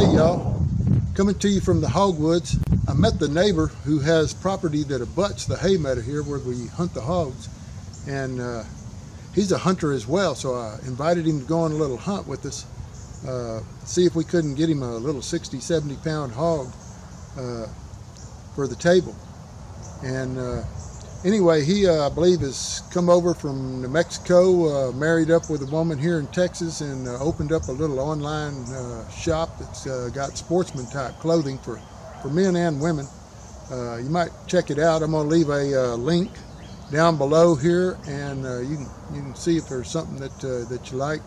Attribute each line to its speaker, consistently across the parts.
Speaker 1: Hey y'all, coming to you from the hogwoods. I met the neighbor who has property that abuts the hay meadow here where we hunt the hogs, and he's a hunter as well, so I invited him to go on a little hunt with us, see if we couldn't get him a little 60-70 pound hog for the table. And anyway, he I believe has come over from New Mexico, married up with a woman here in Texas, and opened up a little online shop that's got sportsman type clothing for men and women. You might check it out. I'm going to leave a link down below here, and you can see if there's something that you like,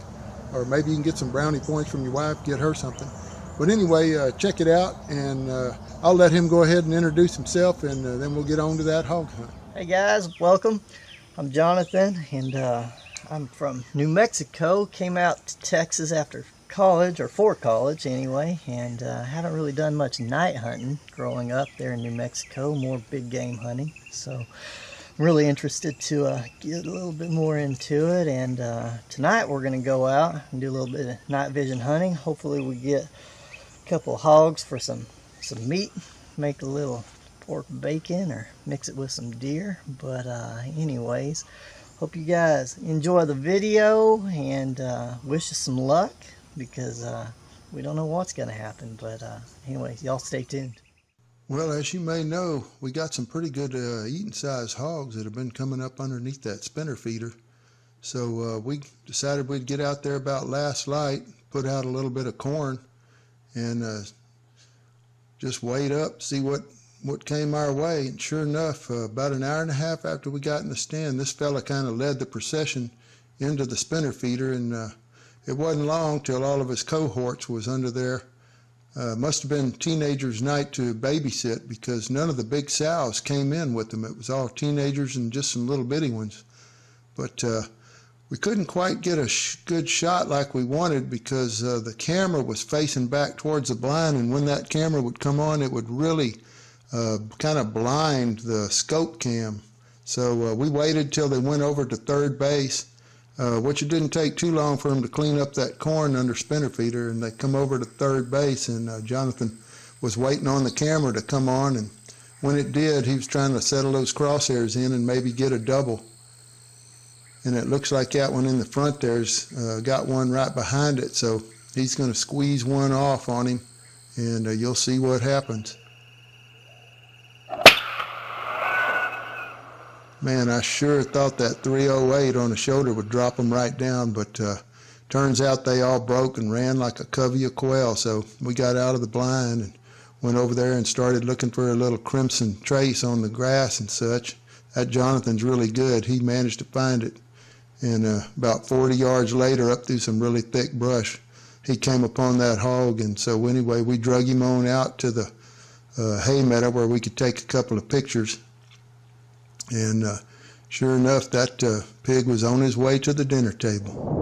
Speaker 1: or maybe you can get some brownie points from your wife, get her something. But anyway, check it out, and I'll let him go ahead and introduce himself, and then we'll get on to that hog hunt.
Speaker 2: Hey guys, welcome. I'm Jonathan, and I'm from New Mexico. Came out to Texas after college, or for college anyway, and haven't really done much night hunting growing up there in New Mexico, more big game hunting. So I'm really interested to get a little bit more into it, and tonight we're going to go out and do a little bit of night vision hunting. Hopefully we get a couple of hogs for some meat, make a little pork bacon or mix it with some deer. But anyways, hope you guys enjoy the video, and wish us some luck, because we don't know what's gonna happen. But anyways, y'all stay tuned.
Speaker 1: Well, as you may know, we got some pretty good eating size hogs that have been coming up underneath that spinner feeder. So we decided we'd get out there about last light, put out a little bit of corn, and just wait up, see what came our way. And sure enough, about an hour and a half after we got in the stand, this fella kind of led the procession into the spinner feeder, and it wasn't long till all of his cohorts was under there. Must have been teenagers' night to babysit, because none of the big sows came in with them. It was all teenagers and just some little bitty ones. But we couldn't quite get a good shot like we wanted, because the camera was facing back towards the blind, and when that camera would come on, it would really kind of blind the scope cam. So we waited till they went over to third base, which it didn't take too long for them to clean up that corn under spinner feeder, and they come over to third base, and Jonathan was waiting on the camera to come on, and when it did, he was trying to settle those crosshairs in and maybe get a double. And it looks like that one in the front there's got one right behind it, so he's going to squeeze one off on him, and you'll see what happens. Man, I sure thought that 308 on the shoulder would drop them right down, but turns out they all broke and ran like a covey of quail. So we got out of the blind and went over there and started looking for a little crimson trace on the grass and such. That Jonathan's really good. He managed to find it. And about 40 yards later, up through some really thick brush, he came upon that hog. And so anyway, we drug him on out to the hay meadow where we could take a couple of pictures. And sure enough, that pig was on his way to the dinner table.